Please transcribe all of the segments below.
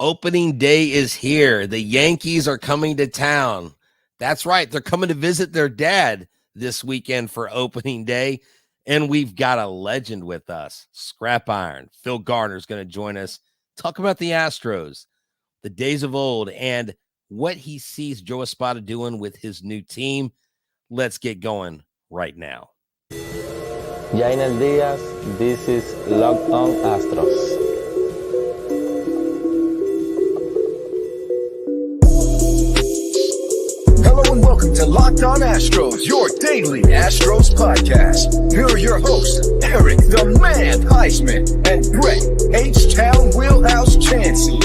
Opening day is here. The Yankees are coming to town. That's right. They're coming to visit their dad this weekend for opening day. And we've got a legend with us, Scrap Iron. Phil Garner is going to join us, talk about the Astros, the days of old, and what he sees Joe Espada doing with his new team. Let's get going right now. Jainer Diaz, this is Locked On Astros. Hello and welcome to Locked On Astros, your daily Astros podcast. Here are your hosts, Eric the Man Huysman and Brett H-Town Wheelhouse Chancey.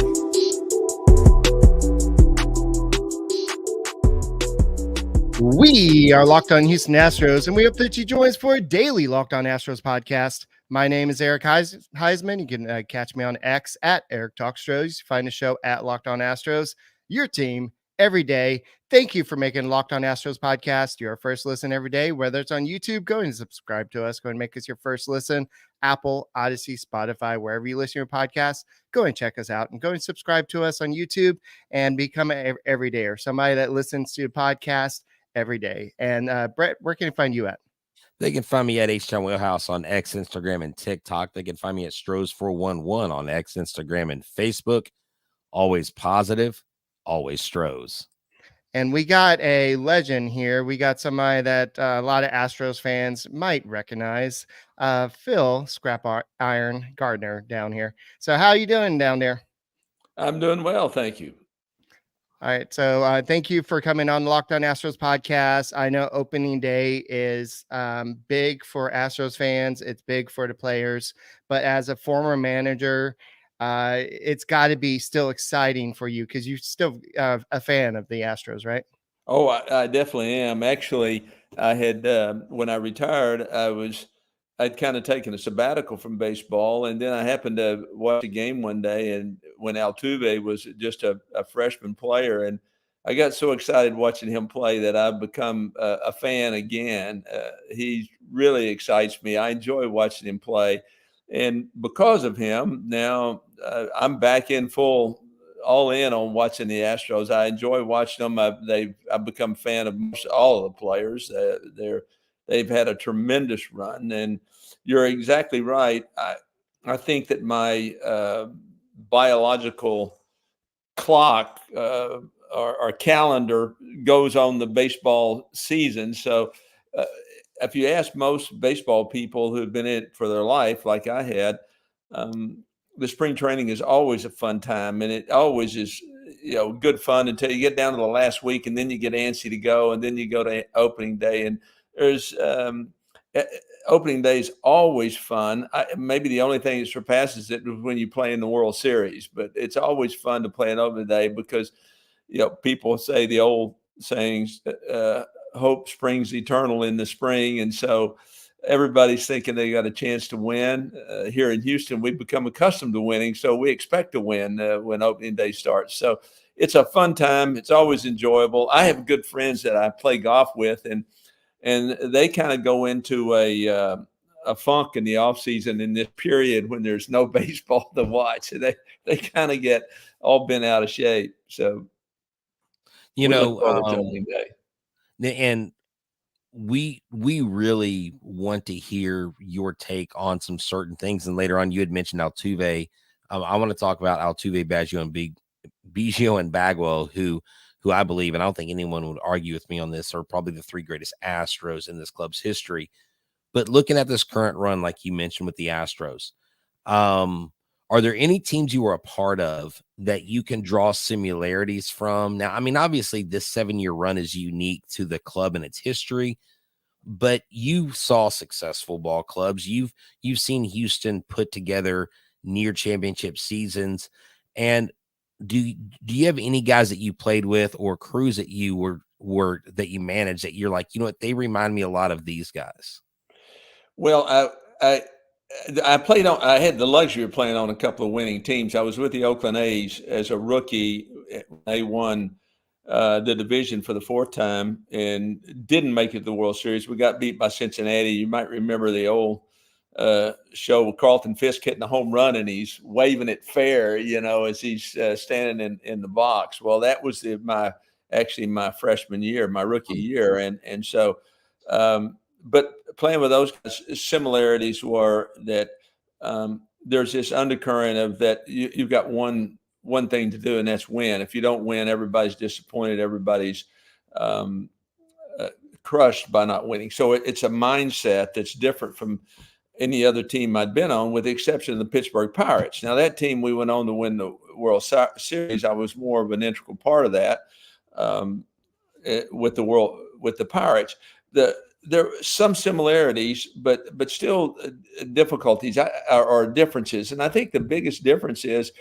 We are Locked On Houston Astros, and we hope that you join us for a daily Locked On Astros podcast. My name is Eric Huysman. You can catch me on X at Eric Talkstros. Find the show at Locked On Astros, your team every day. Thank you for making Locked On Astros podcast your first listen every day. Whether it's on YouTube, go and subscribe to us. Go and make us your first listen. Apple, Odyssey, Spotify, wherever you listen to your podcast, go and check us out and go and subscribe to us on YouTube and become an everyday or somebody that listens to a podcast every day. And Brett, where can they find you at? They can find me at H-Town Wheelhouse on X, Instagram, and TikTok. They can find me at Stros411 on X, Instagram, and Facebook. Always positive, always Stros. And we got a legend here. We got somebody that a lot of Astros fans might recognize, Phil Scrap Iron Garner down here. So how are you doing down there? I'm doing well, thank you. All right. So thank you for coming on the Locked On Astros podcast. I know opening day is big for Astros fans. It's big for the players. But as a former manager, it's got to be still exciting for you because you're still a fan of the Astros, right? Oh, I definitely am. Actually, I had when I retired, I'd kind of taken a sabbatical from baseball, and then I happened to watch a game one day, and when Altuve was just a freshman player, and I got so excited watching him play that I've become a fan again. He really excites me. I enjoy watching him play, and because of him, now I'm back in full, all in on watching the Astros. I enjoy watching them. I've become a fan of all of the players. They've had a tremendous run, and you're exactly right. I think that my biological clock or calendar goes on the baseball season. So if you ask most baseball people who've been in it for their life, like I had, the spring training is always a fun time, and it always is, good fun until you get down to the last week, and then you get antsy to go, and then you go to opening day, and there's opening day is always fun. Maybe the only thing that surpasses it is when you play in the World Series, but it's always fun to play an opening day because, people say the old sayings, hope springs eternal in the spring. And so everybody's thinking they got a chance to win. Here in Houston, we've become accustomed to winning, so we expect to win when opening day starts. So it's a fun time. It's always enjoyable. I have good friends that I play golf with, and they kind of go into a funk in the off season in this period when there's no baseball to watch. They kind of get all bent out of shape. So, opening day. And we really want to hear your take on some certain things. And later on, you had mentioned Altuve. I want to talk about Altuve, Biggio, and Bagwell, who I believe, and I don't think anyone would argue with me on this, are probably the three greatest Astros in this club's history. But looking at this current run, like you mentioned with the Astros, are there any teams you were a part of that you can draw similarities from? Now, I mean, obviously this 7-year run is unique to the club and its history, but you saw successful ball clubs. You've seen Houston put together near championship seasons. And do you have any guys that you played with or crews that you were that you managed that you're like, they remind me a lot of these guys? Well, I played on. I had the luxury of playing on a couple of winning teams. I was with the Oakland A's as a rookie. They won the division for the fourth time and didn't make it to the World Series. We got beat by Cincinnati. You might remember the old show Carlton Fisk hitting a home run and he's waving it fair, as he's standing in the box. Well, that was my freshman year, my rookie year. And so, but playing with those guys, similarities were that there's this undercurrent of that you've got one thing to do, and that's win. If you don't win, everybody's disappointed. Everybody's crushed by not winning. So it's a mindset that's different from any other team I'd been on, with the exception of the Pittsburgh Pirates. Now, that team, we went on to win the World Series. I was more of an integral part of that with the Pirates. There are some similarities, but still difficulties or differences. And I think the biggest difference is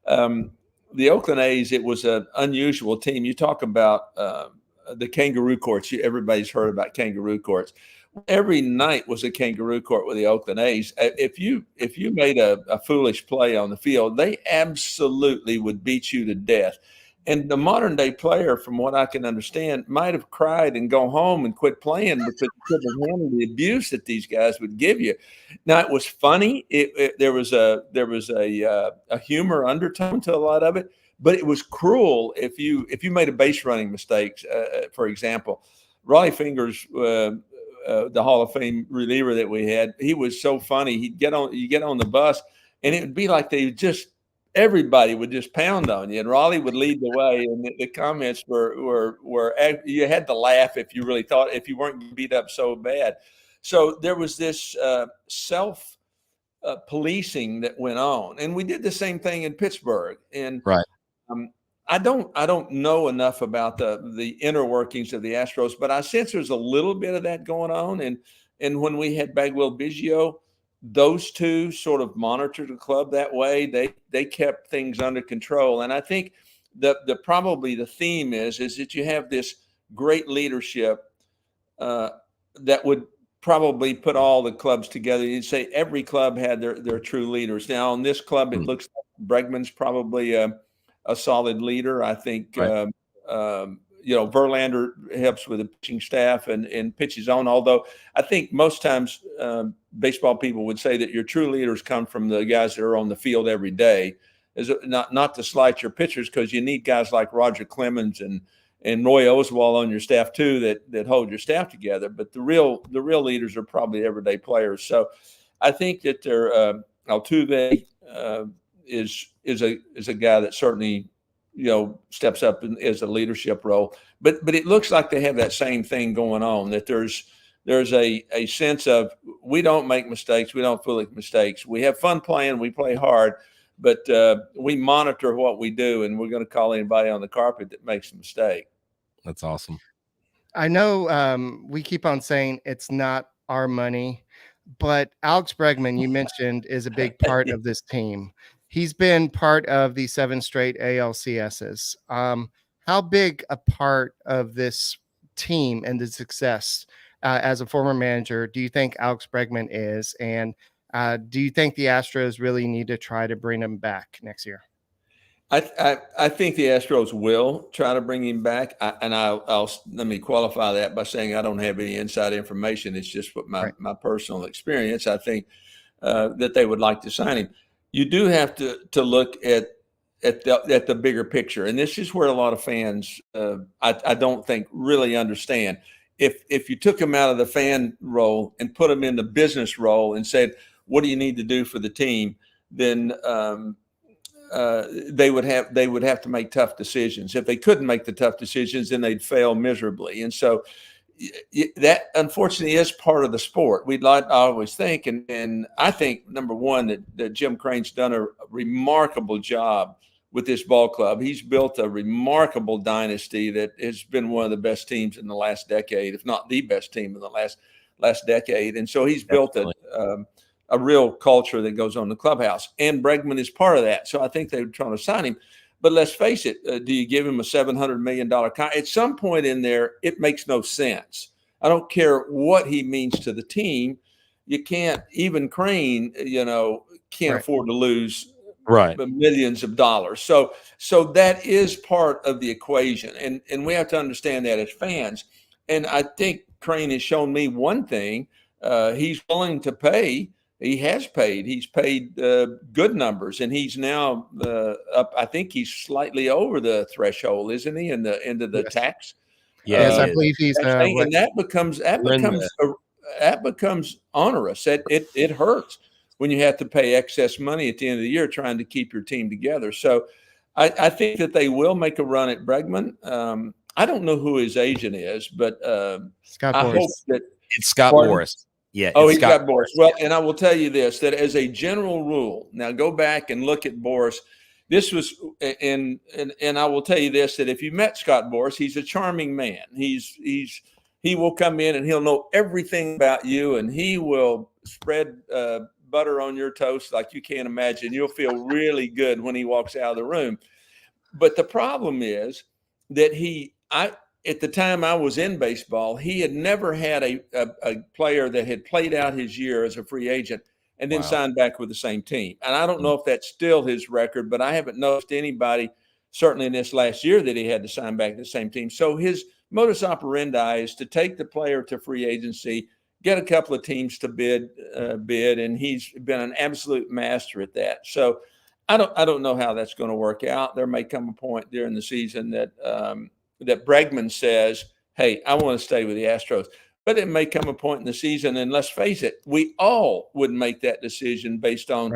the Oakland A's. It was an unusual team. You talk about the kangaroo courts. Everybody's heard about kangaroo courts. Every night was a kangaroo court with the Oakland A's. If you made a foolish play on the field, they absolutely would beat you to death. And the modern day player, from what I can understand, might have cried and gone home and quit playing because you couldn't handle the abuse that these guys would give you. Now, it was funny. There was a humor undertone to a lot of it, but it was cruel if you made a base running mistake. For example, Raleigh Fingers, the Hall of Fame reliever that we had, he was so funny. You get on the bus, and it would be like everybody would just pound on you, and Raleigh would lead the way. And the comments were you had to laugh if you weren't beat up so bad. So there was this self policing that went on, and we did the same thing in Pittsburgh. And right. I don't know enough about the inner workings of the Astros, but I sense there's a little bit of that going on. And when we had Bagwell Biggio, those two sort of monitored the club that way. They kept things under control. And I think probably the theme is that you have this great leadership that would probably put all the clubs together. You'd say every club had their true leaders. Now, on this club, it looks like Bregman's probably a solid leader. I think, right. Verlander helps with the pitching staff and pitches on. Although I think most times baseball people would say that your true leaders come from the guys that are on the field every day. Is not to slight your pitchers, because you need guys like Roger Clemens and Roy Oswald on your staff too that hold your staff together. But the real leaders are probably everyday players. So I think that Altuve is a guy that certainly steps up as a leadership role. But it looks like they have that same thing going on, that there's a sense of, we don't make mistakes, we don't foolish mistakes. We have fun playing, we play hard, but we monitor what we do, and we're going to call anybody on the carpet that makes a mistake. That's awesome. I know we keep on saying it's not our money, but Alex Bregman, you mentioned, is a big part of this team. He's been part of the 7 straight ALCSs. How big a part of this team and the success as a former manager do you think Alex Bregman is? And do you think the Astros really need to try to bring him back next year? I think the Astros will try to bring him back. I'll let me qualify that by saying I don't have any inside information. It's just what my personal experience. I think that they would like to sign him. You do have to look at the bigger picture, and this is where a lot of fans I don't think really understand. If you took him out of the fan role and put him in the business role and said, "What do you need to do for the team?" then they would have to make tough decisions. If they couldn't make the tough decisions, then they'd fail miserably. And so that unfortunately is part of the sport. We'd like to always think, and I think, number one, that Jim Crane's done a remarkable job with this ball club. He's built a remarkable dynasty that has been one of the best teams in the last decade, if not the best team in the last decade. And so he's built a real culture that goes on in the clubhouse, and Bregman is part of that. So I think they're trying to sign him. But let's face it, do you give him a $700 million contract? At some point in there, it makes no sense. I don't care what he means to the team. You can't, even Crane, can't afford to lose millions of dollars. So that is part of the equation. And we have to understand that as fans. And I think Crane has shown me one thing. He's willing to pay He has paid. He's paid good numbers, and he's now up. I think he's slightly over the threshold, isn't he? In the end of the Yes. tax. Yeah, Yes, he I is. believe he's Tax thing, what, and We're in the- that becomes onerous. It hurts when you have to pay excess money at the end of the year trying to keep your team together. So I think that they will make a run at Bregman. I don't know who his agent is, but Scott I hope Boras. that. It's Scott Pardon? Boras. Yeah, Oh, it's he's Scott got Boras. Well, and I will tell you this, that as a general rule, now go back and look at Boras. This was, and I will tell you this, that if you met Scott Boras, he's a charming man. He will come in and he'll know everything about you, and he will spread butter on your toast like you can't imagine. You'll feel really good when he walks out of the room. But the problem is that at the time I was in baseball, he had never had a player that had played out his year as a free agent and then Wow. signed back with the same team. And I don't know if that's still his record, but I haven't noticed anybody, certainly in this last year, that he had to sign back to the same team. So his modus operandi is to take the player to free agency, get a couple of teams to bid, and he's been an absolute master at that. So I don't know how that's going to work out. There may come a point during the season that that Bregman says, hey, I want to stay with the Astros. But it may come a point in the season, and let's face it, we all would make that decision based on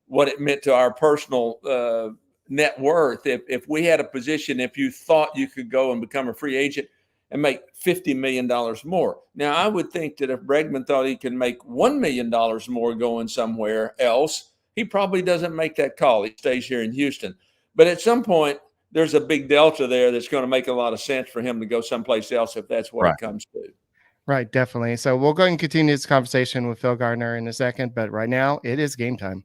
what it meant to our personal net worth. If we had a position, if you thought you could go and become a free agent and make $50 million more. Now, I would think that if Bregman thought he could make $1 million more going somewhere else, he probably doesn't make that call. He stays here in Houston. But at some point, there's a big delta there that's going to make a lot of sense for him to go someplace else if that's what it comes to. Right, definitely. So we'll go and continue this conversation with Phil Garner in a second, but right now it is game time.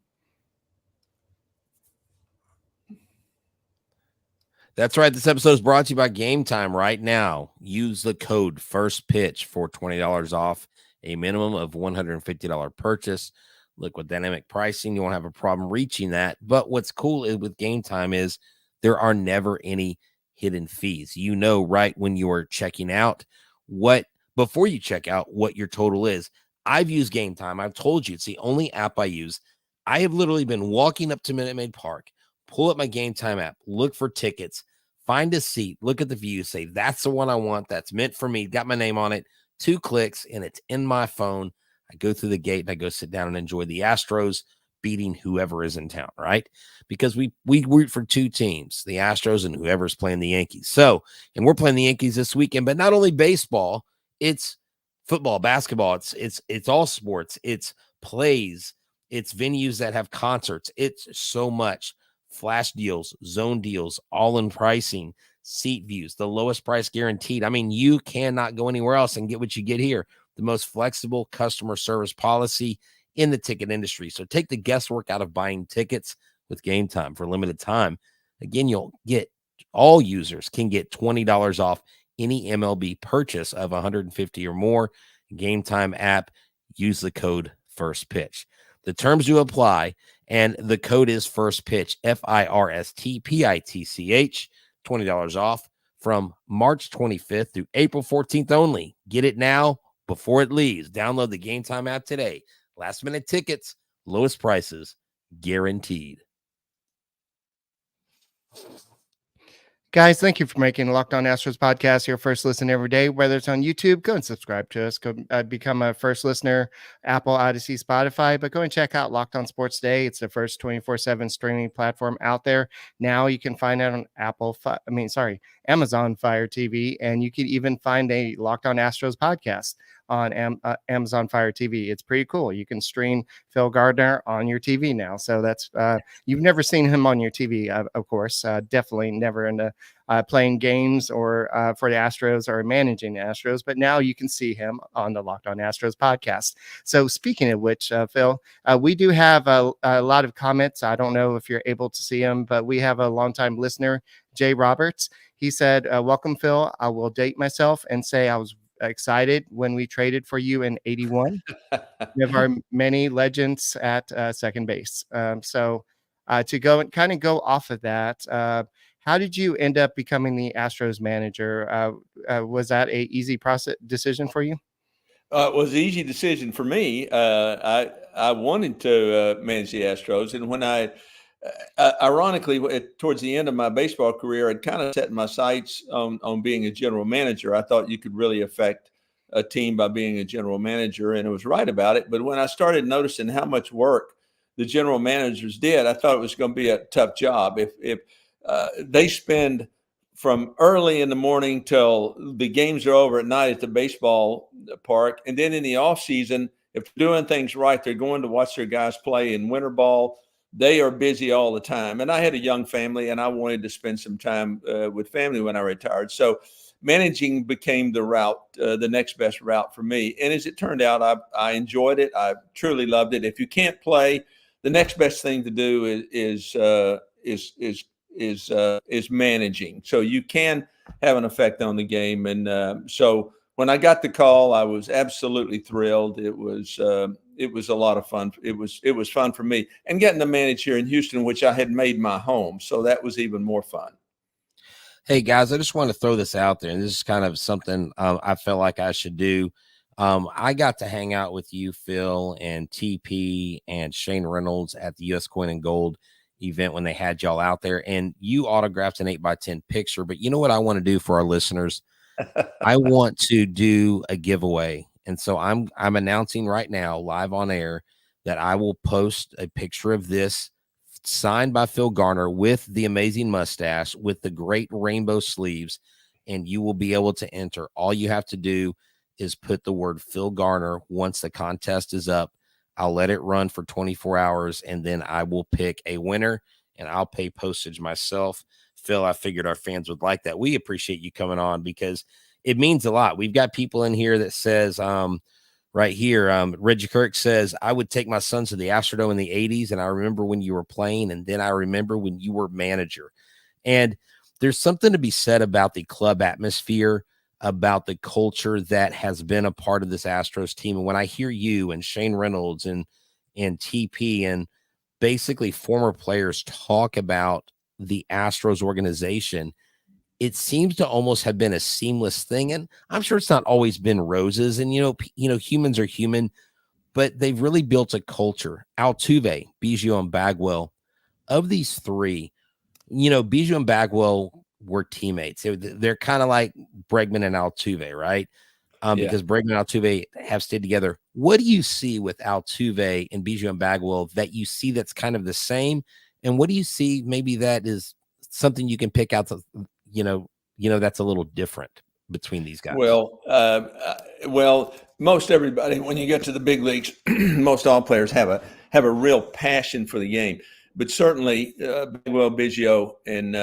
That's right. This episode is brought to you by Game Time. Right now, use the code FIRSTPITCH for $20 off a minimum of $150 purchase. Look, with dynamic pricing, you won't have a problem reaching that. But what's cool is with Game Time is there are never any hidden fees. You know right when you are checking out before you check out what your total is. I've used Game Time. I've told you it's the only app I use. I have literally been walking up to Minute Maid Park, pull up my Game Time app, look for tickets, find a seat, look at the view, say, that's the one I want. That's meant for me. Got my name on it. 2 clicks, and it's in my phone. I go through the gate, and I go sit down and enjoy the Astros beating whoever is in town, right? Because we root for 2 teams, the Astros and whoever's playing the Yankees. So, and we're playing the Yankees this weekend, but not only baseball, it's football, basketball, it's all sports, it's plays, it's venues that have concerts, it's so much. Flash deals, zone deals, all in pricing, seat views, the lowest price guaranteed. I mean, you cannot go anywhere else and get what you get here. The most flexible customer service policy in the ticket industry. So take the guesswork out of buying tickets with Game Time for a limited time. Again, all users can get $20 off any MLB purchase of $150 or more. Game Time app, use the code FIRSTPITCH. The terms do apply, and the code is FIRSTPITCH, FIRSTPITCH, $20 off from March 25th through April 14th only. Get it now before it leaves. Download the Game Time app today. Last minute tickets, lowest prices, guaranteed. Guys, thank you for making Locked On Astros podcast your first listen every day. Whether it's on YouTube, go and subscribe to us. Go become a first listener, Apple, Odyssey, Spotify. But go and check out Locked On Sports Today. It's the first 24/7 streaming platform out there. Now you can find it on Amazon Fire TV, and you can even find a Locked On Astros podcast on Amazon Fire TV. It's pretty cool. You can stream Phil Garner on your TV now. So that's you've never seen him on your TV, of course. Definitely never into playing games or for the Astros or managing the Astros, but now you can see him on the Locked On Astros podcast. So speaking of which, Phil, we do have a lot of comments. I don't know if you're able to see them, but we have a longtime listener, Jay Roberts. He said, welcome, Phil. I will date myself and say I was excited when we traded for you in 81. We have our many legends at second base. So to go and kind of go off of that, how did you end up becoming the Astros manager? Was that a easy decision for you? It was an easy decision for me. I wanted to manage the Astros, and when ironically, towards the end of my baseball career, I'd kind of set my sights on being a general manager. I thought you could really affect a team by being a general manager, and I was right about it. But when I started noticing how much work the general managers did, I thought it was going to be a tough job. If they spend from early in the morning till the games are over at night at the baseball park, and then in the off season, if they're doing things right, they're going to watch their guys play in winter ball. They are busy all the time. And I had a young family, and I wanted to spend some time with family when I retired. So managing became the route, the next best route for me. And as it turned out, I enjoyed it. I truly loved it. If you can't play, the next best thing to do is managing. So you can have an effect on the game. And so when I got the call, I was absolutely thrilled. It was a lot of fun. It was fun for me, and getting to manage here in Houston, which I had made my home. So that was even more fun. Hey guys, I just want to throw this out there, and this is kind of something I felt like I should do. I got to hang out with you, Phil, and TP and Shane Reynolds at the US Coin and Gold event when they had y'all out there, and you autographed an 8x10 picture. But you know what I want to do for our listeners? I want to do a giveaway. And so I'm announcing right now, live on air, that I will post a picture of this signed by Phil Garner with the amazing mustache, with the great rainbow sleeves, and you will be able to enter. All you have to do is put the word Phil Garner once the contest is up. I'll let it run for 24 hours, and then I will pick a winner, and I'll pay postage myself. Phil, I figured our fans would like that. We appreciate you coming on because it means a lot. We've got people in here that says, right here, Reggie Kirk says, I would take my sons to the Astrodome in the 80s, and I remember when you were playing, and then I remember when you were manager. And there's something to be said about the club atmosphere, about the culture that has been a part of this Astros team. And when I hear you and Shane Reynolds and TP and basically former players talk about the Astros organization, it seems to almost have been a seamless thing. And I'm sure it's not always been roses, and, humans are human, but they've really built a culture. Altuve, Biggio, and Bagwell, of these three, Biggio and Bagwell were teammates. They're kind of like Bregman and Altuve, right? Because Bregman and Altuve have stayed together. What do you see with Altuve and Biggio and Bagwell that you see that's kind of the same? And what do you see maybe that is something you can pick out to, that's a little different between these guys? Well, most everybody, when you get to the big leagues, most all players have a real passion for the game. But certainly, Biggio and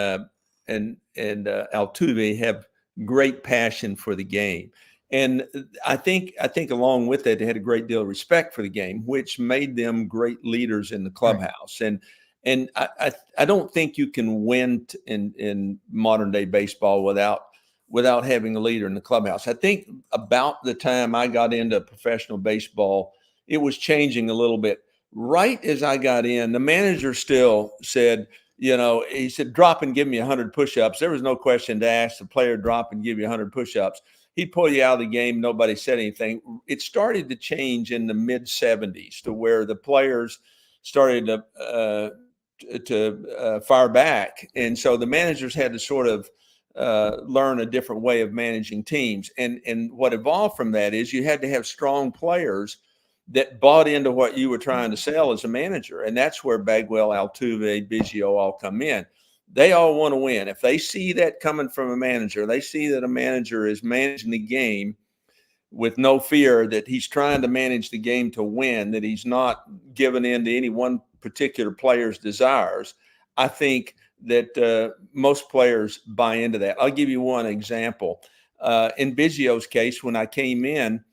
Altuve have great passion for the game. And I think along with that, they had a great deal of respect for the game, which made them great leaders in the clubhouse. Right. And I don't think you can win in modern day baseball without having a leader in the clubhouse. I think about the time I got into professional baseball, it was changing a little bit. Right as I got in, the manager still said, he said, drop and give me 100 push-ups. There was no question to ask the player, drop and give you 100 push-ups. He'd pull you out of the game. Nobody said anything. It started to change in the mid 70s to where the players started to fire back. And so the managers had to sort of learn a different way of managing teams. And what evolved from that is you had to have strong players that bought into what you were trying to sell as a manager. And that's where Bagwell, Altuve, Biggio all come in. They all want to win. If they see that coming from a manager, they see that a manager is managing the game with no fear, that he's trying to manage the game to win, that he's not giving in to any one particular player's desires. I think that most players buy into that. I'll give you one example. In Biggio's case, when I came in,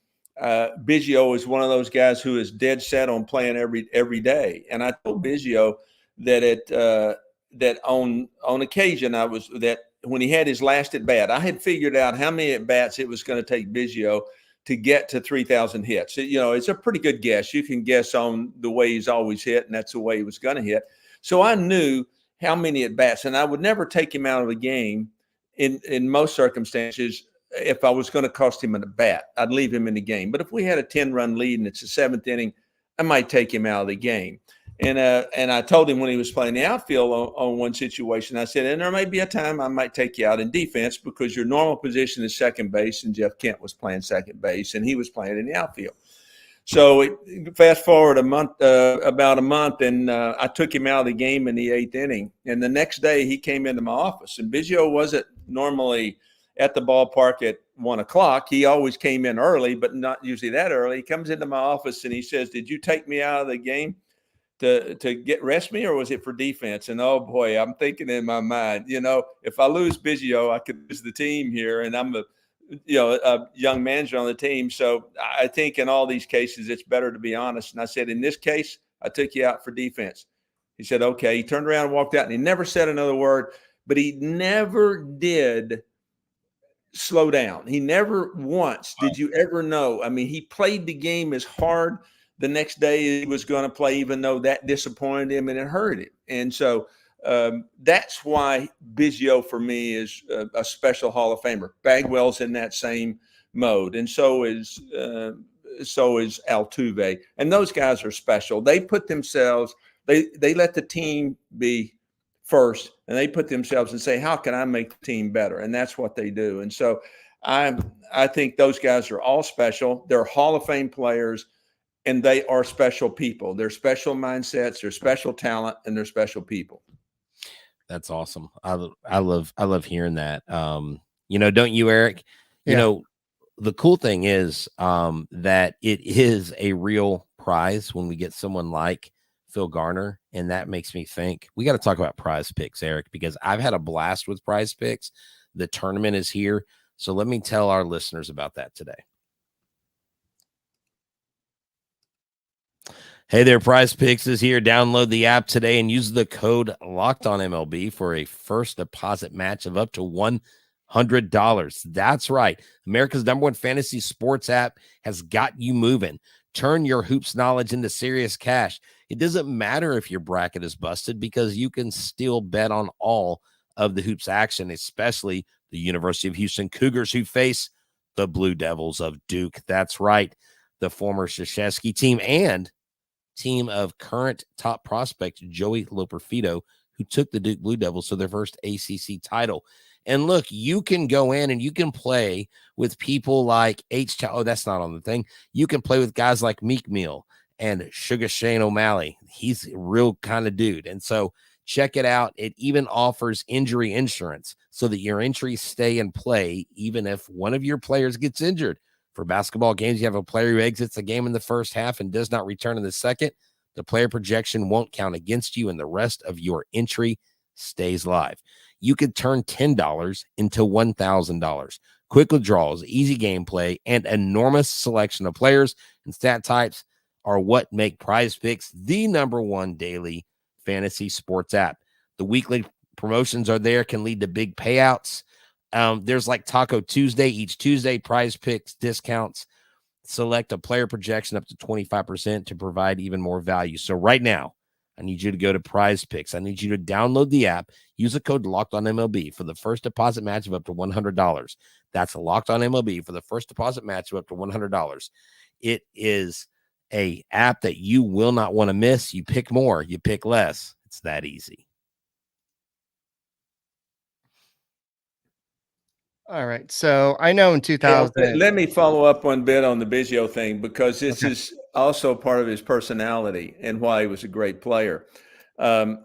Biggio is one of those guys who is dead set on playing every day. And I told Biggio that that on occasion that when he had his last at bat, I had figured out how many at bats it was going to take Biggio to get to 3,000 hits. It's a pretty good guess. You can guess on the way he's always hit, and that's the way he was going to hit. So I knew how many at bats, and I would never take him out of a game in most circumstances if I was going to cost him a bat, I'd leave him in the game. But if we had a 10-run lead and it's the 7th inning, I might take him out of the game. And I told him when he was playing the outfield on one situation, I said, and there may be a time I might take you out in defense because your normal position is second base, and Jeff Kent was playing second base, and he was playing in the outfield. So fast forward about a month, and I took him out of the game in the 8th inning. And the next day he came into my office, and Biggio wasn't normally at the ballpark at 1 o'clock. He always came in early, but not usually that early. He comes into my office and he says, "Did you take me out of the game to rest me, or was it for defense?" And oh boy, I'm thinking in my mind, if I lose Biggio, I could lose the team here, and I'm a young manager on the team. So I think in all these cases, it's better to be honest. And I said, in this case, I took you out for defense. He said, okay. He turned around and walked out, and he never said another word, but he never did slow down. He never once, did you ever know? I mean, he played the game as hard the next day he was going to play, even though that disappointed him and it hurt him. And so that's why Biggio for me is a special Hall of Famer. Bagwell's in that same mode, and so is Altuve. And those guys are special. They put themselves, they let the team be first, and they put themselves and say, how can I make the team better? And that's what they do. And so I think those guys are all special. They're Hall of Fame players, and they are special people. They're special mindsets, they're special talent, and they're special people. That's awesome. I love hearing that. Don't you, Eric? Yeah. The cool thing is that it is a real prize when we get someone like Phil Garner, and that makes me think we got to talk about Prize Picks, Eric, because I've had a blast with Prize Picks. The tournament is here, so let me tell our listeners about that today. Hey there, Prize Picks is here. Download the app today and use the code LOCKEDONMLB for a first deposit match of up to $100. That's right. America's #1 fantasy sports app has got you moving. Turn your hoops knowledge into serious cash. It doesn't matter if your bracket is busted because you can still bet on all of the hoops action, especially the University of Houston Cougars, who face the Blue Devils of Duke. That's right. The former Krzyzewski team and team of current top prospect Joey Loperfido, who took the Duke Blue Devils to their first ACC title. And look, you can go in and you can play with people like Oh, that's not on the thing. You can play with guys like Meek Mill and Sugar Shane O'Malley. He's a real kind of dude. And so check it out. It even offers injury insurance so that your entries stay in play, even if one of your players gets injured. For basketball games, you have a player who exits the game in the first half and does not return in the second. The player projection won't count against you, and the rest of your entry stays live. You could turn $10 into $1,000. Quick withdrawals, easy gameplay, and enormous selection of players and stat types are what make Prize Picks the #1 daily fantasy sports app. The weekly promotions are there, can lead to big payouts. There's like Taco Tuesday. Each Tuesday, Prize Picks discounts select a player projection up to 25% to provide even more value. So right now, I need you to go to Prize Picks. I need you to download the app. Use the code LOCKEDONMLB for the first deposit match of up to $100. That's LOCKEDONMLB for the first deposit match of up to $100. It is a app that you will not want to miss. You pick more, you pick less. It's that easy. All right. So I know in 2000. Let me follow up one bit on the Biggio thing, because this is also part of his personality and why he was a great player. I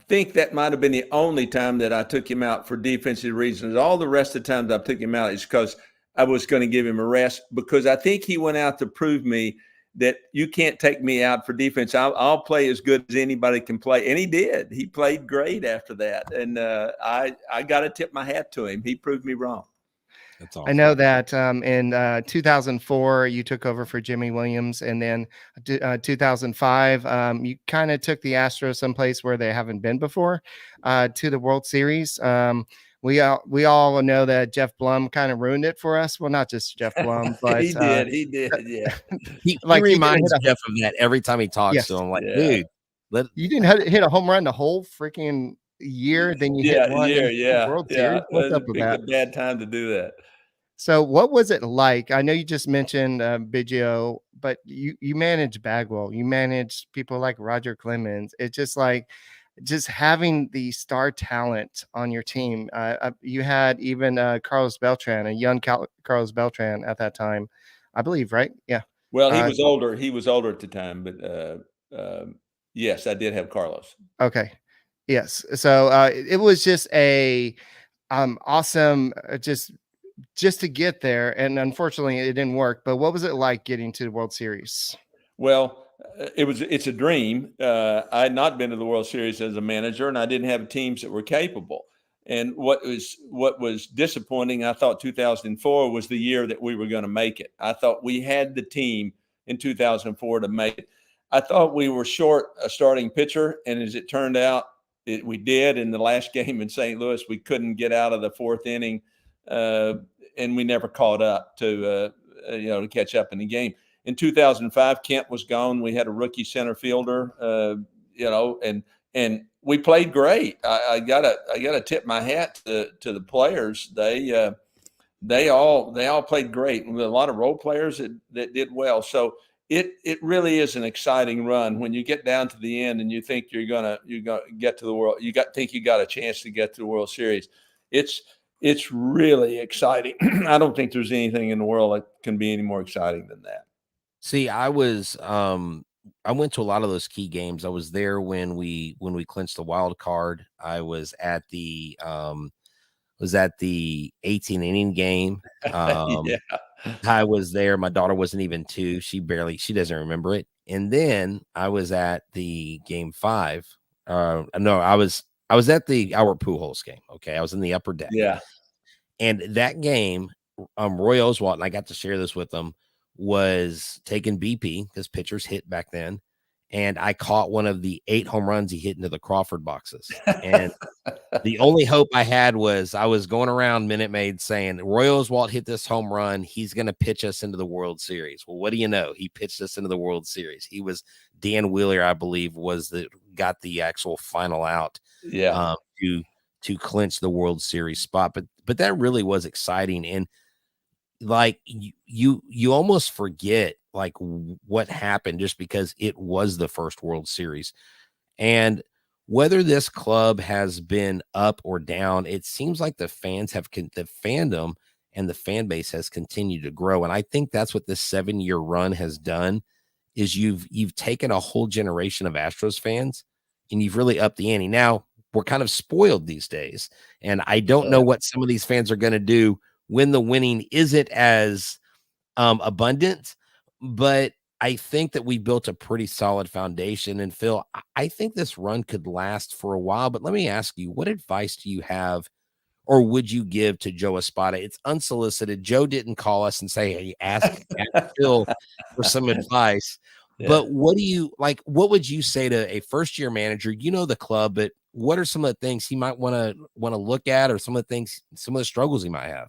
think that might have been the only time that I took him out for defensive reasons. All the rest of the times I took him out is because I was going to give him a rest, because I think he went out to prove me that you can't take me out for defense. I'll play as good as anybody can play. And he did. He played great after that. And I got to tip my hat to him. He proved me wrong. That's awesome. I know that in 2004, you took over for Jimmy Williams. And then 2005, you kind of took the Astros someplace where they haven't been before, to the World Series. We all know that Jeff Blum kind of ruined it for us. Well, not just Jeff Blum, but he did. Yeah. he reminds Jeff of that every time he talks to him. Like, dude, you didn't hit a home run the whole freaking year, then you hit Yeah, one in yeah. World Series. What's up with Picked a that? bad time to do that. So what was it like? I know you just mentioned Biggio, but you manage Bagwell, you manage people like Roger Clemens. It's just like just having the star talent on your team. You had even Carlos Beltran, a young Carlos Beltran at that time, I believe, right? Yeah. Well, he Uh, was older. He was older at the time, but yes, I did have Carlos. okay. Yes. So it was just a awesome, just to get there. And unfortunately, it didn't work. But what was it like getting to the World Series? Well, it's a dream. I had not been to the World Series as a manager, and I didn't have teams that were capable. And what was disappointing, I thought 2004 was the year that we were going to make it. I thought we had the team in 2004 to make it. I thought we were short a starting pitcher, and as it turned out, we did. In the last game in St. Louis, we couldn't get out of the fourth inning, and we never caught up to to catch up in the game. In 2005, Kent was gone. We had a rookie center fielder, and we played great. I gotta tip my hat to the players. They all played great. With a lot of role players that did well. So it really is an exciting run when you get down to the end and you think you're gonna get to the world. Think you got a chance to get to the World Series. It's really exciting. I don't think there's anything in the world that can be any more exciting than that. See, I went to a lot of those key games. I was there when we clinched the wild card. I was at the 18 inning game. Yeah. I was there. My daughter wasn't even 2. She doesn't remember it. And then I was at the game 5. No, I was at the Albert Pujols game. Okay. I was in the upper deck. Yeah. And that game, Roy Oswalt, and I got to share this with him, was taking BP because pitchers hit back then. And I caught one of the 8 home runs he hit into the Crawford boxes. And the only hope I had was I was going around Minute Maid saying, Roy Oswalt hit this home run. He's going to pitch us into the World Series. Well, what do you know? He pitched us into the World Series. He was Dan Wheeler, I believe, got the actual final out to clinch the World Series spot. But that really was exciting. And like you almost forget like what happened just because it was the first World Series. And whether this club has been up or down, it seems like the fandom and the fan base has continued to grow. And I think that's what this 7-year run has done is you've taken a whole generation of Astros fans and you've really upped the ante. Now we're kind of spoiled these days. And I don't know what some of these fans are going to do when the winning isn't as abundant, but I think that we built a pretty solid foundation. And Phil, I think this run could last for a while, but let me ask you, what advice do you have or would you give to Joe Espada? It's unsolicited. Joe didn't call us and say, hey, ask Phil for some advice. Yeah. But what would you say to a first-year manager? You know the club, but what are some of the things he might want to look at or some of the struggles he might have?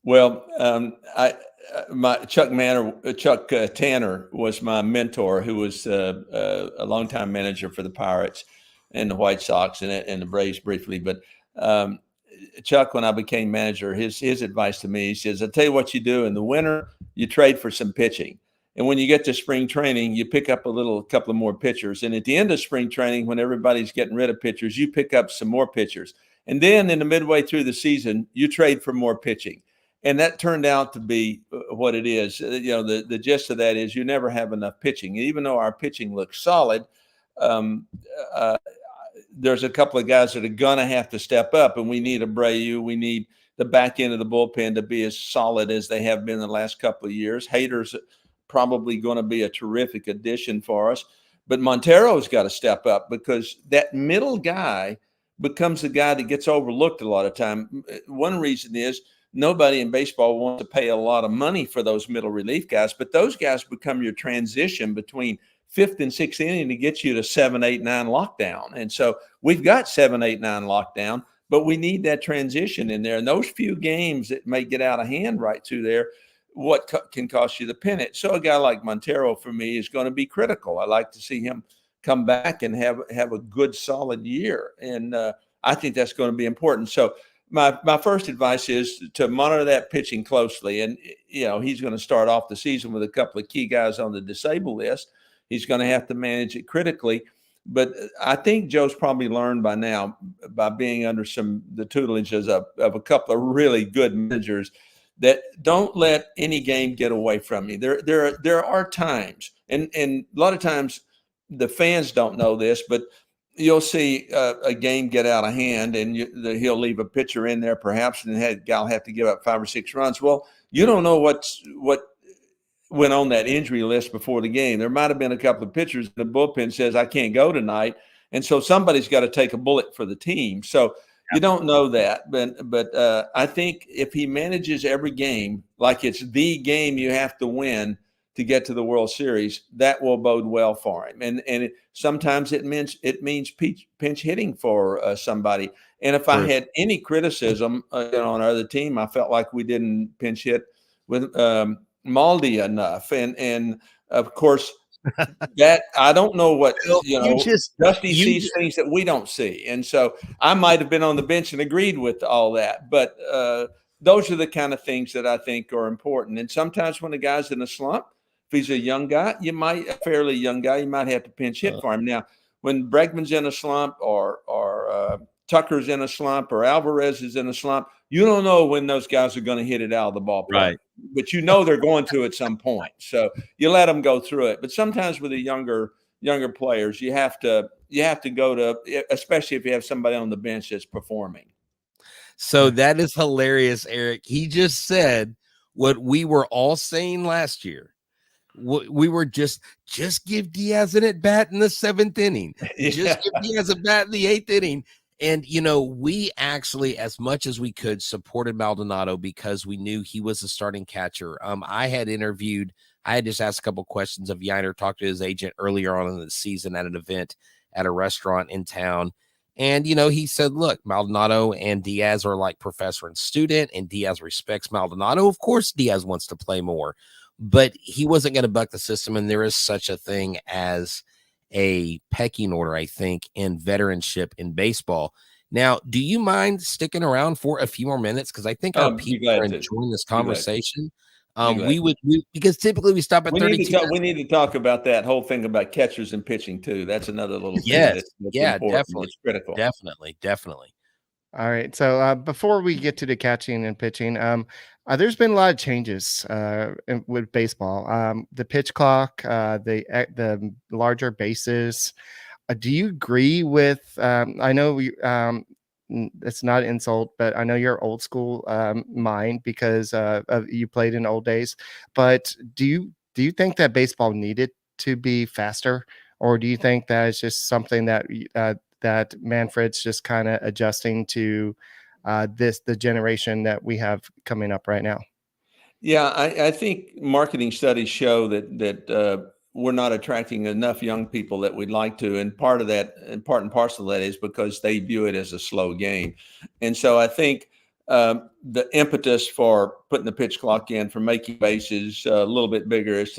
Well, Chuck Tanner was my mentor, who was a longtime manager for the Pirates and the White Sox and the Braves briefly. But Chuck, when I became manager, his advice to me, he says, "I'll tell you what you do in the winter, you trade for some pitching. And when you get to spring training, you pick up a couple of more pitchers. And at the end of spring training, when everybody's getting rid of pitchers, you pick up some more pitchers. And then in the midway through the season, you trade for more pitching." And that turned out to be what it is. The gist of that is you never have enough pitching. Even though our pitching looks solid, there's a couple of guys that are going to have to step up, and we need Abreu. We need the back end of the bullpen to be as solid as they have been the last couple of years. Hader's probably going to be a terrific addition for us. But Montero's got to step up because that middle guy becomes the guy that gets overlooked a lot of time. One reason is nobody in baseball wants to pay a lot of money for those middle relief guys, but those guys become your transition between 5th and 6th inning to get you to 7, 8, 9 lockdown. And so we've got 7, 8, 9 lockdown, but we need that transition in there. And those few games that may get out of hand right through there, what can cost you the pennant. So a guy like Montero for me is going to be critical. I like to see him come back and have a good, solid year. And I think that's going to be important. So my first advice is to monitor that pitching closely. And, he's going to start off the season with a couple of key guys on the disabled list. He's going to have to manage it critically. But I think Joe's probably learned by now, by being under the tutelage of a couple of really good managers, that don't let any game get away from you. There are times, and a lot of times the fans don't know this, but you'll see a game get out of hand, and he'll leave a pitcher in there perhaps, and the guy will have to give up 5 or 6 runs. Well, you don't know what went on that injury list before the game. There might have been a couple of pitchers. The bullpen says, I can't go tonight. And so somebody's got to take a bullet for the team. So you don't know that. But I think if he manages every game like it's the game you have to win to get to the World Series, that will bode well for him. And sometimes it means pinch hitting for somebody. And if I had any criticism on our other team, I felt like we didn't pinch hit with Maldi enough. And of course, that I don't know what Dusty sees things that we don't see. And so I might have been on the bench and agreed with all that. But those are the kind of things that I think are important. And sometimes when a guy's in a slump, if he's a young guy, a fairly young guy, you might have to pinch hit for him. Now, when Bregman's in a slump or Tucker's in a slump or Alvarez is in a slump, you don't know when those guys are going to hit it out of the ballpark. Right. But they're going to at some point. So you let them go through it. But sometimes with the younger players, you have to go to, especially if you have somebody on the bench that's performing. So that is hilarious, Eric. He just said what we were all saying last year. We were just give Diaz an at bat in the 7th inning. Just give Diaz a bat in the 8th inning. And, we actually, as much as we could, supported Maldonado because we knew he was the starting catcher. I had just asked a couple questions of Yainer, talked to his agent earlier on in the season at an event at a restaurant in town. And, he said, look, Maldonado and Diaz are like professor and student, and Diaz respects Maldonado. Of course, Diaz wants to play more, but he wasn't going to buck the system. And there is such a thing as a pecking order, I think, in veteranship in baseball. Now, do you mind sticking around for a few more minutes? Because I think our people are enjoying this conversation. Because typically we stop at 32 minutes. We need to talk about that whole thing about catchers and pitching too. That's another little thing that's important. Definitely. It's critical. Definitely. All right. So before we get to the catching and pitching, there's been a lot of changes with baseball. The pitch clock, the larger bases. Do you agree with? I know it's not an insult, but I know you're old school mind because you played in old days. But do you think that baseball needed to be faster, or do you think that it's just something that that Manfred's just kind of adjusting to the generation that we have coming up right now? Yeah, I think marketing studies show that we're not attracting enough young people that we'd like to. And part and parcel of that is because they view it as a slow game. And so I think the impetus for putting the pitch clock in, for making bases a little bit bigger is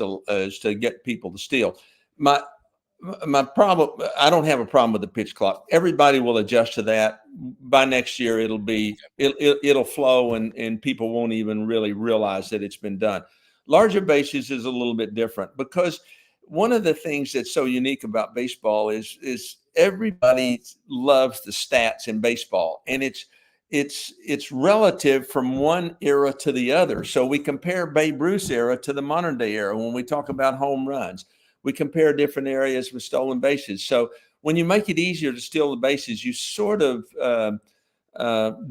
to get people to steal. My problem, I don't have a problem with the pitch clock. Everybody will adjust to that. By next year, it'll flow and people won't even really realize that it's been done. Larger bases is a little bit different because one of the things that's so unique about baseball is everybody loves the stats in baseball, and it's relative from one era to the other. So we compare Babe Ruth's era to the modern day era when we talk about home runs. We compare different areas with stolen bases. So when you make it easier to steal the bases, you sort of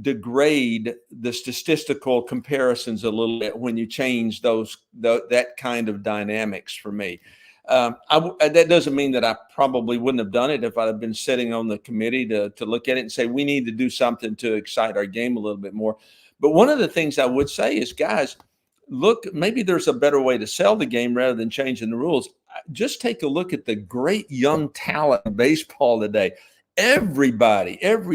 degrade the statistical comparisons a little bit when you change that kind of dynamics for me. That doesn't mean that I probably wouldn't have done it if I'd have been sitting on the committee to look at it and say, we need to do something to excite our game a little bit more. But one of the things I would say is, guys, look, maybe there's a better way to sell the game rather than changing the rules. Just take a look at the great young talent in baseball today. Every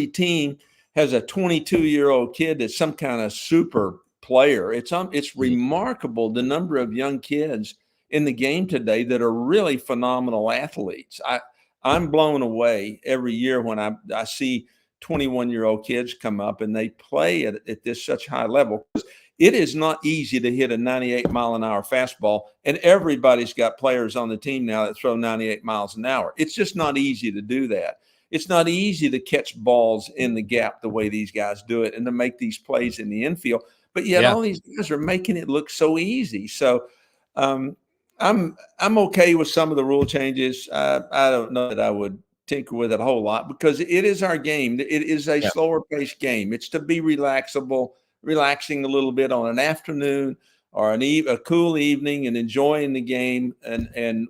team has a 22-year-old kid that's some kind of super player. It's remarkable the number of young kids in the game today that are really phenomenal athletes. I'm blown away every year when I see 21-year-old kids come up and they play at this such high level. It is not easy to hit a 98-mile-an-hour fastball, and everybody's got players on the team now that throw 98 miles an hour. It's just not easy to do that. It's not easy to catch balls in the gap the way these guys do it and to make these plays in the infield. But yet all these guys are making it look so easy. So I'm okay with some of the rule changes. I don't know that I would tinker with it a whole lot because it is our game. It is a slower paced game. It's to be relaxing a little bit on an afternoon or a cool evening and enjoying the game and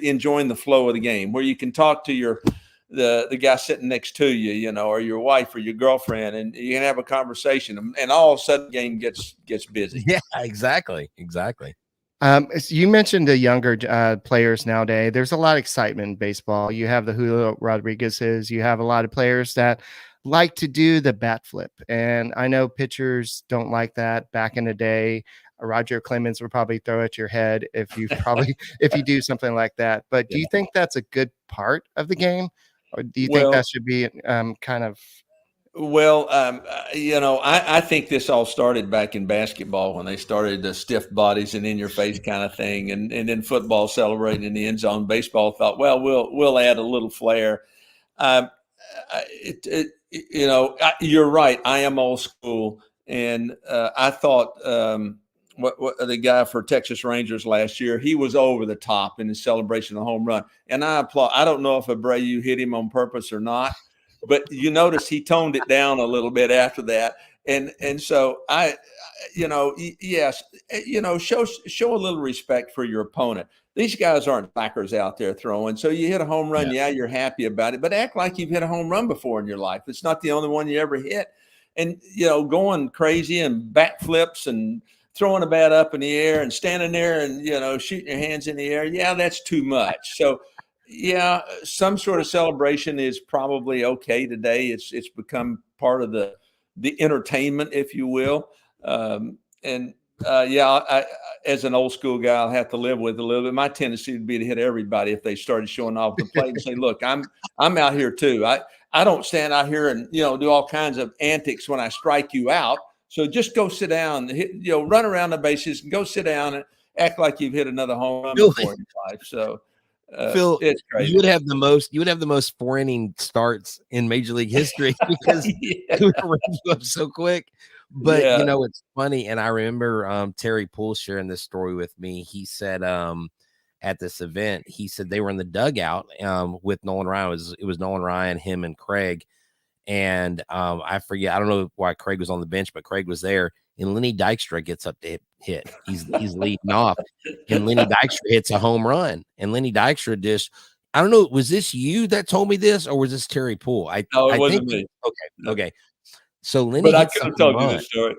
enjoying the flow of the game where you can talk to the guy sitting next to you, you know, or your wife or your girlfriend, and you can have a conversation, and all of a sudden the game gets busy. Yeah, exactly. So you mentioned the younger players nowadays. There's a lot of excitement in baseball. You have the Julio Rodriguez's. You have a lot of players that like to do the bat flip. And I know pitchers don't like that. Back in the day, Roger Clemens would probably throw at your head if you do something like that. But do you think that's a good part of the game? Or do you think that should be kind of... Well, you know, I think this all started back in basketball when they started the stiff bodies and in your face kind of thing, and then football celebrating in the end zone. Baseball thought, well, we'll add a little flair. You know, you're right. I am old school, and I thought what the guy for Texas Rangers last year, he was over the top in his celebration of the home run, and I applaud. I don't know if Abreu hit him on purpose or not. But you notice he toned it down a little bit after that. And so yes, you know, show a little respect for your opponent. These guys aren't backers out there throwing. So you hit a home run. Yeah, you're happy about it, but act like you've hit a home run before in your life. It's not the only one you ever hit. And, you know, going crazy and back flips and throwing a bat up in the air and standing there and, you know, shooting your hands in the air. Yeah, that's too much. So, yeah, some sort of celebration is probably okay today. It's become part of the entertainment, if you will. I, as an old school guy, I'll have to live with it a little bit. My tendency would be to hit everybody if they started showing off the plate and say, "Look, I'm out here too. I don't stand out here and, you know, do all kinds of antics when I strike you out. So just go sit down, run around the bases and go sit down and act like you've hit another home run before in your life." So. Phil, you would have the most 4-inning starts in Major League history because you up so quick. But you know, it's funny, and I remember Terry Poole sharing this story with me. He said at this event, he said they were in the dugout with Nolan Ryan. It was Nolan Ryan, him, and Craig. And I forget, I don't know why Craig was on the bench, but Craig was there. And Lenny Dykstra gets up to hit. He's leading off, and Lenny Dykstra hits a home run. And Lenny Dykstra just, I don't know, was this you that told me this, or was this Terry Poole? It wasn't me. Okay. So Lenny, but I could have told you the story.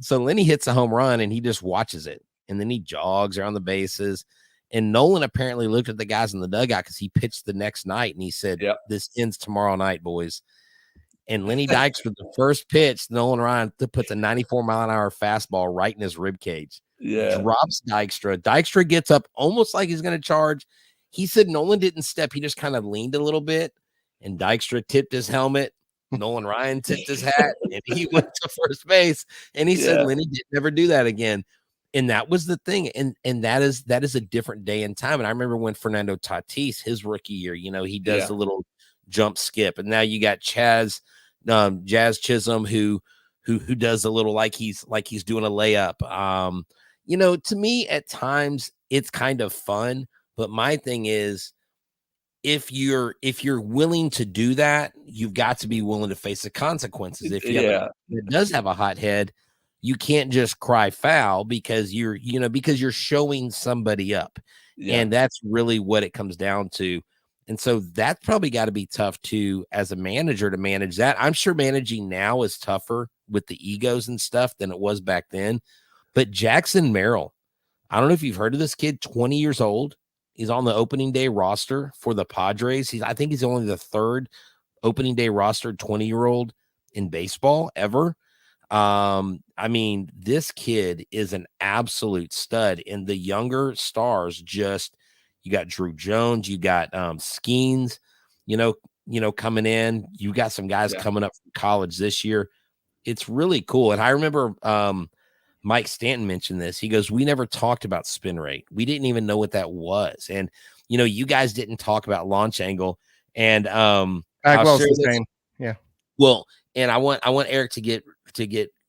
So Lenny hits a home run, and he just watches it, and then he jogs around the bases. And Nolan apparently looked at the guys in the dugout because he pitched the next night, and he said, "This ends tomorrow night, boys." And Lenny Dykes with the first pitch, Nolan Ryan puts a 94-mile-an-hour fastball right in his rib cage. Yeah. Drops Dykstra. Dykstra gets up almost like he's going to charge. He said Nolan didn't step. He just kind of leaned a little bit, and Dykstra tipped his helmet. Nolan Ryan tipped his hat, and he went to first base. And he said Lenny did never do that again. And that was the thing. And that is a different day and time. And I remember when Fernando Tatis, his rookie year, you know, he does a little jump skip. And now you got Jazz Chisholm who does a little like he's doing a layup. You know, to me at times it's kind of fun, but my thing is if you're willing to do that, you've got to be willing to face the consequences. If it does have a hot head, you can't just cry foul because you're showing somebody up. And that's really what it comes down to. And so that's probably got to be tough too, as a manager, to manage that. I'm sure managing now is tougher with the egos and stuff than it was back then. But Jackson Merrill, I don't know if you've heard of this kid, 20 years old. He's on the opening day roster for the Padres. I think he's only the third opening day roster 20-year-old in baseball ever. I mean, this kid is an absolute stud. And the younger stars just, you got Drew Jones, you got Skeens. coming in. You got some guys Yeah. coming up from college this year. It's really cool. And I remember Mike Stanton mentioned this. He goes, we never talked about spin rate. We didn't even know what that was. And, you guys didn't talk about launch angle. And I'll Bagwell's share the this. same. Yeah. Well, and I want Eric to get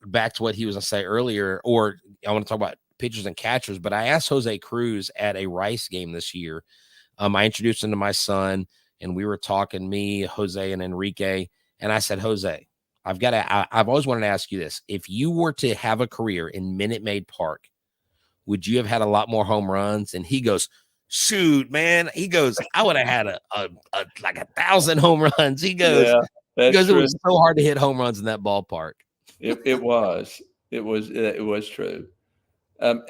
back to what he was going to say earlier, or I want to talk about pitchers and catchers. But I asked Jose Cruz at a Rice game this year. I introduced him to my son, and we were talking, me, Jose, and Enrique. And I said, Jose, I've always wanted to ask you this. If you were to have a career in Minute Maid Park, would you have had a lot more home runs? And he goes, shoot, man. He goes, I would have had like 1,000 home runs. He goes, Yeah, that's it true. was so hard to hit home runs in that ballpark. It was true.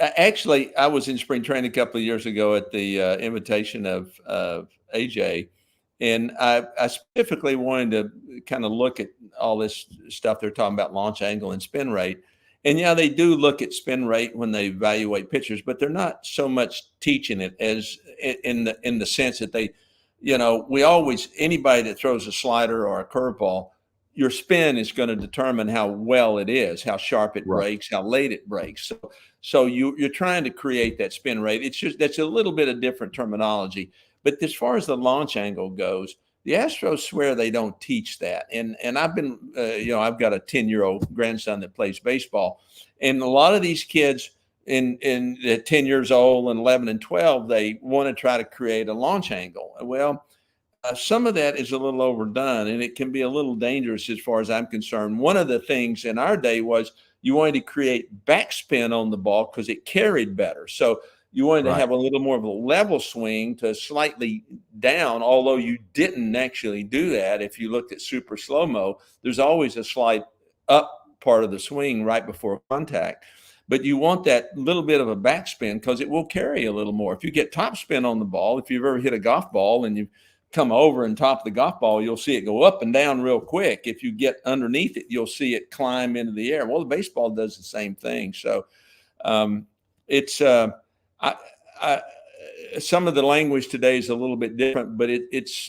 Actually, I was in spring training a couple of years ago at the invitation of AJ, and I specifically wanted to kind of look at all this stuff they're talking about, launch angle and spin rate. And yeah, they do look at spin rate when they evaluate pitchers, but they're not so much teaching it as in the sense that they, anybody that throws a slider or a curveball, your spin is going to determine how well it is, how sharp it breaks, how late it breaks. So you're trying to create that spin rate. It's just that's a little bit of different terminology. But as far as the launch angle goes, the Astros swear they don't teach that. And I've been, I've got a 10-year-old grandson that plays baseball, and a lot of these kids in 10 years old and 11 and 12, they want to try to create a launch angle. Well, some of that is a little overdone, and it can be a little dangerous as far as I'm concerned. One of the things in our day was you wanted to create backspin on the ball because it carried better. So you wanted to have a little more of a level swing to slightly down, although you didn't actually do that. If you looked at super slow-mo, there's always a slight up part of the swing right before contact. But you want that little bit of a backspin because it will carry a little more. If you get top spin on the ball, if you've ever hit a golf ball and you come over and top the golf ball, you'll see it go up and down real quick. If you get underneath it, you'll see it climb into the air. Well, the baseball does the same thing. So it's some of the language today is a little bit different, but it's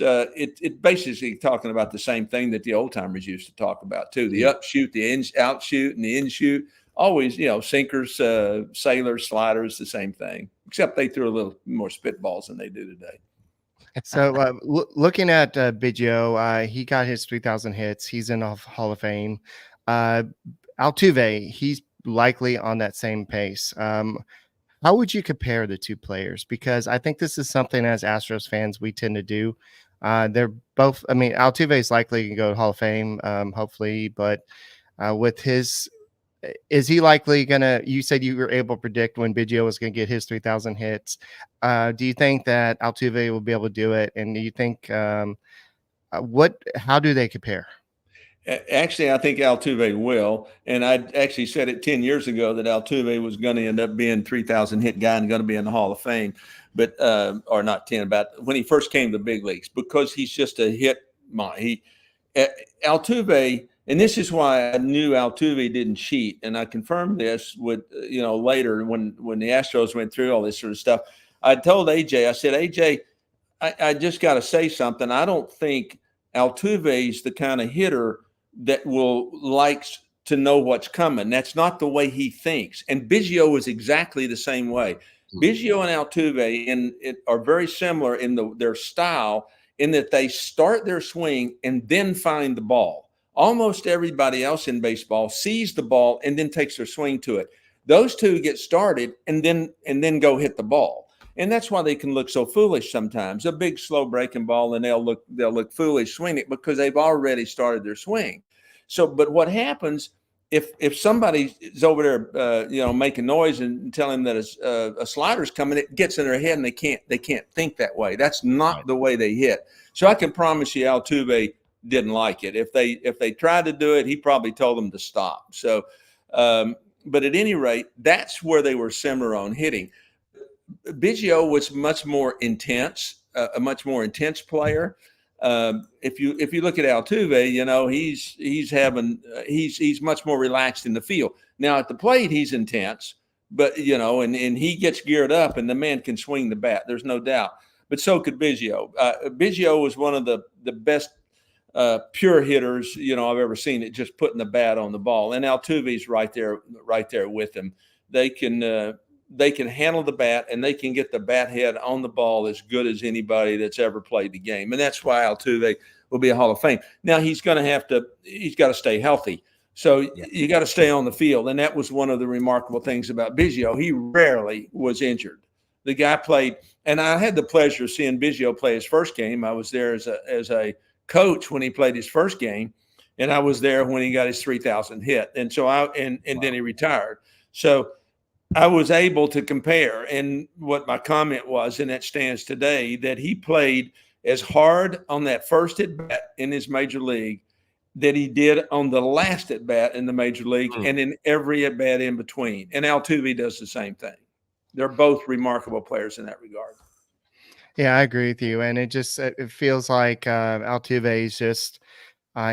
basically talking about the same thing that the old timers used to talk about too. The upshoot, the outshoot, and the inshoot. Always, sinkers, sailors, sliders, the same thing, except they threw a little more spitballs than they do today. So looking at Biggio, he got his 3,000 hits. He's in the Hall of Fame. Altuve, he's likely on that same pace. How would you compare the two players? Because I think this is something as Astros fans we tend to do. They're both, Altuve is likely to go to Hall of Fame, hopefully, but with his, is he likely going to, you said you were able to predict when Biggio was going to get his 3,000 hits. Do you think that Altuve will be able to do it? And do you think, how do they compare? Actually, I think Altuve will. And I actually said it 10 years ago that Altuve was going to end up being 3,000 hit guy and going to be in the Hall of Fame, but or not 10, about when he first came to the big leagues, because he's just a hit. Altuve, and this is why I knew Altuve didn't cheat. And I confirmed this with, later when the Astros went through all this sort of stuff. I told AJ, I said, AJ, I just got to say something. I don't think Altuve's the kind of hitter that likes to know what's coming. That's not the way he thinks. And Biggio is exactly the same way. Biggio and Altuve are very similar in their style, in that they start their swing and then find the ball. Almost everybody else in baseball sees the ball and then takes their swing to it. Those two get started and then go hit the ball. And that's why they can look so foolish sometimes. A big, slow breaking ball, and they'll look foolish swinging it because they've already started their swing. So, but what happens if somebody is over there, making noise and telling them that a slider's coming, it gets in their head and they can't think that way. That's not the way they hit. So I can promise you, Altuve didn't like it. If they tried to do it, he probably told them to stop. So, but at any rate, that's where they were similar on hitting. Biggio was much more intense, a much more intense player. If you look at Altuve, he's much more relaxed in the field. Now at the plate, he's intense, but and he gets geared up, and the man can swing the bat. There's no doubt. but so could Biggio. Biggio was one of the best pure hitters, I've ever seen it, just putting the bat on the ball. And Altuve's right there with him. They can handle the bat, and they can get the bat head on the ball as good as anybody that's ever played the game. And that's why Altuve will be a Hall of Fame. Now he's got to stay healthy. So you got to stay on the field. And that was one of the remarkable things about Biggio. He rarely was injured. The guy played, and I had the pleasure of seeing Biggio play his first game. I was there as a coach when he played his first game, and I was there when he got his 3,000 hit. And so then he retired. So I was able to compare, and what my comment was, and that stands today, that he played as hard on that first at bat in his major league that he did on the last at bat in the major league, and in every at bat in between. And Altuve does the same thing. They're both remarkable players in that regard. Yeah, I agree with you. And it feels like Altuve is just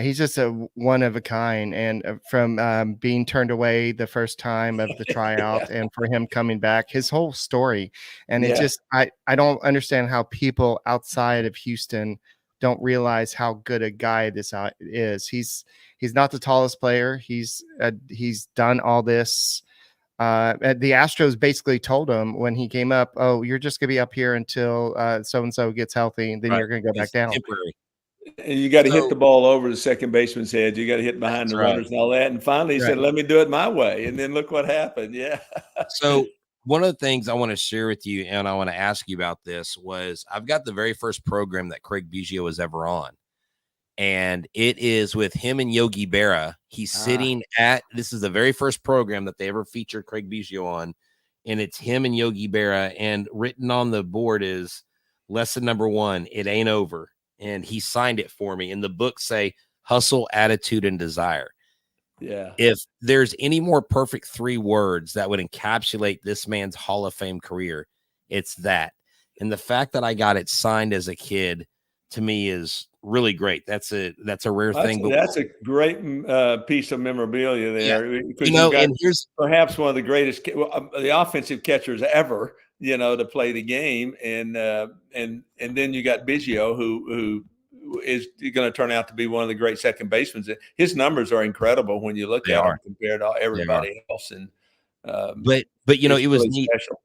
he's just a one of a kind. And from being turned away the first time of the tryout and for him coming back, his whole story. And it just I don't understand how people outside of Houston don't realize how good a guy this is. He's not the tallest player. He's done all this. The Astros basically told him when he came up, "Oh, you're just gonna be up here until so and so gets healthy, and then you're gonna go back down." Temporary. And you got to hit the ball over the second baseman's head. You got to hit behind the runners and all that. And finally, he said, "Let me do it my way." And then look what happened. Yeah. So one of the things I want to share with you, and I want to ask you about this, was I've got the very first program that Craig Biggio was ever on. And it is with him and Yogi Berra. He's sitting this is the very first program that they ever featured Craig Biggio on. And it's him and Yogi Berra. And written on the board is lesson number 1, it ain't over. And he signed it for me. And the books say hustle, attitude, and desire. Yeah. If there's any more perfect 3 words that would encapsulate this man's Hall of Fame career, it's that. And the fact that I got it signed as a kid, to me, is really great. That's a rare thing. That's a great piece of memorabilia there. Yeah. And here's perhaps one of the greatest, the offensive catchers ever, to play the game. And then you got Biggio, who is going to turn out to be one of the great second basemen. His numbers are incredible when you look at him compared to everybody else. And but it was really neat. special.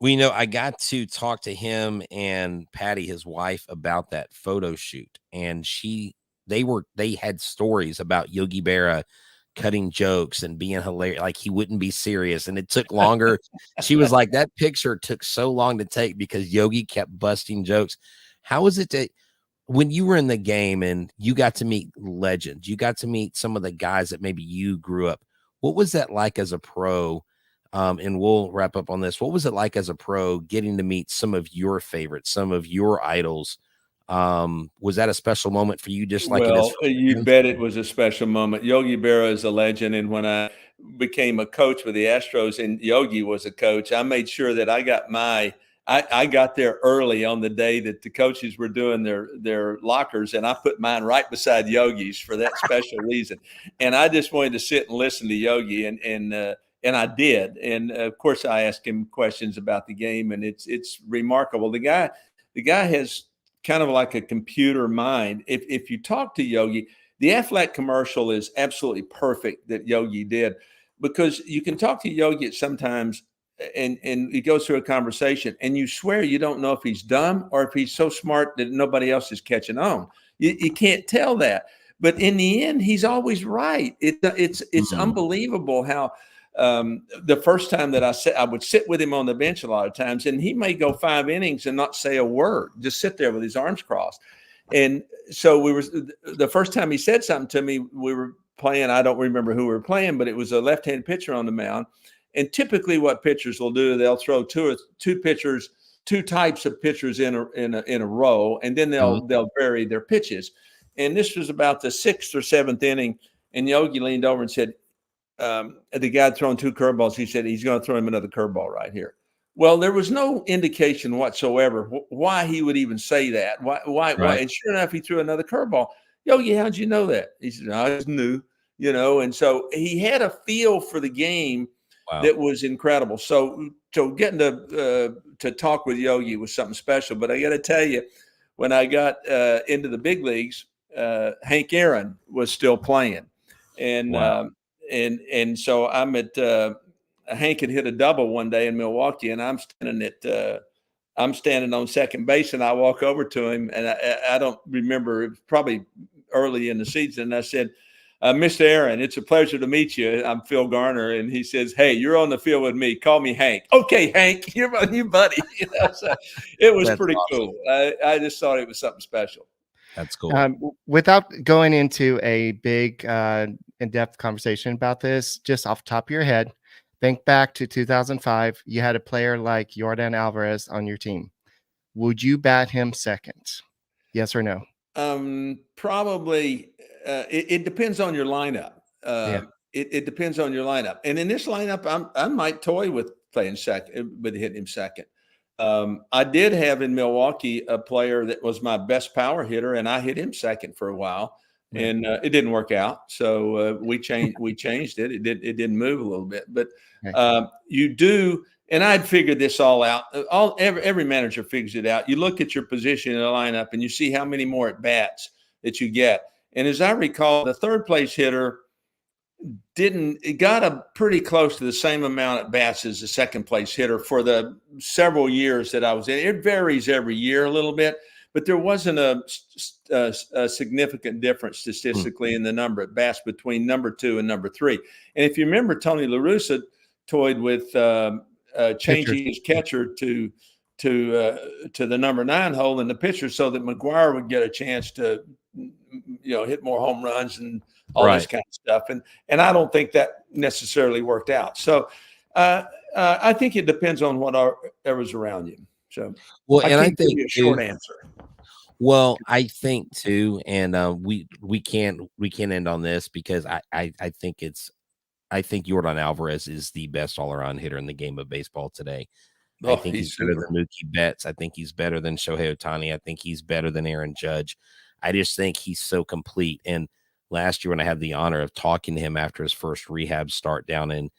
I got to talk to him and Patty, his wife, about that photo shoot, and they had stories about Yogi Berra cutting jokes and being hilarious. Like, he wouldn't be serious, and it took longer. She was like, that picture took so long to take because Yogi kept busting jokes. How was it that when you were in the game and you got to meet legends, you got to meet some of the guys that maybe you grew up, what was that like as a pro? And we'll wrap up on this. What was it like as a pro getting to meet some of your favorites, some of your idols? Was that a special moment for you? Just like you bet it was a special moment. Yogi Berra is a legend. And when I became a coach with the Astros and Yogi was a coach, I made sure that I got there early on the day that the coaches were doing their lockers, and I put mine right beside Yogi's for that special reason. And I just wanted to sit and listen to Yogi, and I did. And of course I asked him questions about the game, and it's remarkable. The guy has kind of like a computer mind. If you talk to Yogi, the Aflac commercial is absolutely perfect that Yogi did, because you can talk to Yogi at sometimes and he goes through a conversation and you swear you don't know if he's dumb or if he's so smart that nobody else is catching on. You can't tell that. But in the end, he's always right. It's unbelievable how the first time that I would sit with him on the bench a lot of times, and he may go 5 innings and not say a word, just sit there with his arms crossed. And so the first time he said something to me, we were playing, I don't remember who we were playing, but it was a left-handed pitcher on the mound. And typically what pitchers will do, they'll throw two types of pitchers in a row, and then they'll vary their pitches. And this was about the 6th or 7th inning, and Yogi leaned over and said, the guy had thrown 2 curveballs. He said he's going to throw him another curveball right here. Well, there was no indication whatsoever why he would even say that. Why? Why? And sure enough, he threw another curveball. Yogi, how'd you know that? He said, I just knew, And so he had a feel for the game that was incredible. So getting to talk with Yogi was something special. But I got to tell you, when I got into the big leagues, Hank Aaron was still playing, and and so I'm at Hank had hit a double one day in Milwaukee, and I'm standing on second base, and I walk over to him, and I don't remember, it was probably early in the season, and I said, Mr. Aaron, it's a pleasure to meet you. I'm Phil Garner. And he says, hey, you're on the field with me. Call me Hank. Okay, Hank, you're my new buddy. So it was pretty awesome. Cool. I just thought it was something special. That's cool. Without going into a big in-depth conversation about this, just off the top of your head, think back to 2005. You had a player like Yordan Alvarez on your team. Would you bat him second? Yes or no? Probably. It depends on your lineup. It depends on your lineup. And in this lineup, I might toy with playing second, with hitting him second. I did have in Milwaukee a player that was my best power hitter, and I hit him second for a while, and it didn't work out. So we changed it. It didn't move a little bit, but you do. And I'd figured this all out. Every manager figures it out. You look at your position in the lineup, and you see how many more at bats that you get. And as I recall, the third place hitter got a pretty close to the same amount at bats as the second place hitter for the several years that I was in. It varies every year a little bit, but there wasn't a significant difference statistically in the number at bats between number 2 and number 3. And if you remember, Tony La Russa toyed with changing his catcher to the number 9 hole in the pitcher so that McGuire would get a chance to hit more home runs and all this kind of stuff. And I don't think that necessarily worked out. So I think it depends on whatever's around you. So I think give you a short answer. Well, I think too, and we can't end on this because I think Yordan Alvarez is the best all-around hitter in the game of baseball today. I think he's better than Mookie Betts. I think he's better than Shohei Ohtani. I think he's better than Aaron Judge. I just think he's so complete. And last year when I had the honor of talking to him after his first rehab start down in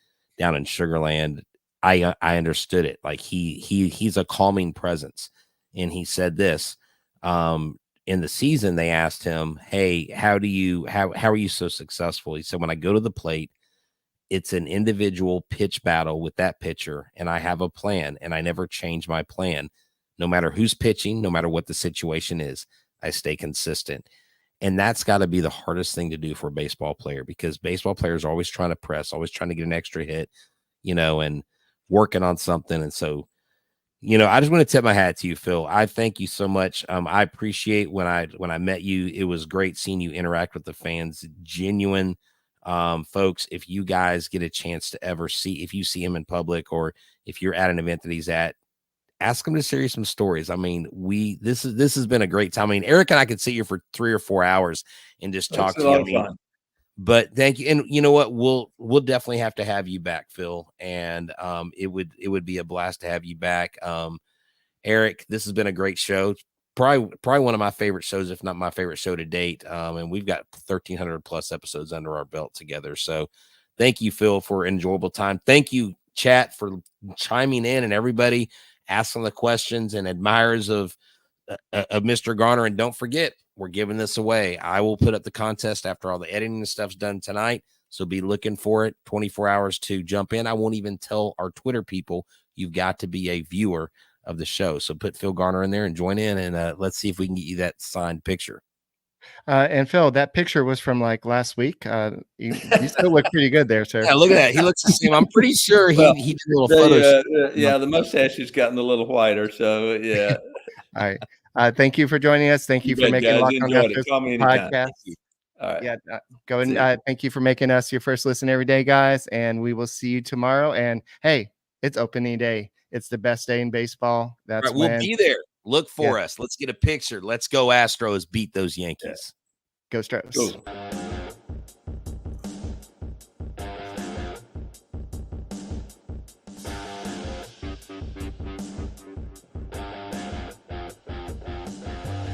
Sugar Land, I understood it. Like he's a calming presence. And he said this, in the season, they asked him, hey, how are you so successful? He said, when I go to the plate, it's an individual pitch battle with that pitcher, and I have a plan, and I never change my plan. No matter who's pitching, no matter what the situation is, I stay consistent. And that's got to be the hardest thing to do for a baseball player, because baseball players are always trying to press, always trying to get an extra hit, and working on something. And so, I just want to tip my hat to you, Phil. I thank you so much. I appreciate when I met you. It was great seeing you interact with the fans. Genuine. Folks, if you guys get a chance to ever if you see him in public, or if you're at an event that he's at, ask him to share you some stories. I mean, this has been a great time. I mean, Eric and I could sit here for 3 or 4 hours and just talk to you. But thank you. And you know what? We'll definitely have to have you back, Phil. And it would be a blast to have you back. Eric, this has been a great show. Probably one of my favorite shows, if not my favorite show to date. And we've got 1,300 plus episodes under our belt together. So thank you, Phil, for an enjoyable time. Thank you, chat, for chiming in, and everybody asking the questions, and admirers of Mr. Garner. And don't forget, we're giving this away. I will put up the contest after all the editing and stuff's done tonight. So be looking for it. 24 hours to jump in. I won't even tell our Twitter people. You've got to be a viewer of the show. So put Phil Garner in there and join in, and let's see if we can get you that signed picture. And Phil, that picture was from like last week. You still look pretty good there, sir. Yeah, look at that. He looks the same. I'm pretty sure he did a little photo. The mustache has gotten a little whiter. So yeah. All right. Thank you for joining us. Thank you for making Locked On Astros podcast. All right. Yeah. Go and thank you for making us your first listen every day, guys. And we will see you tomorrow. And hey, it's opening day. It's the best day in baseball. That's right, we'll be there. Look for us. Let's get a picture. Let's go Astros. Beat those Yankees. Go Astros. Go.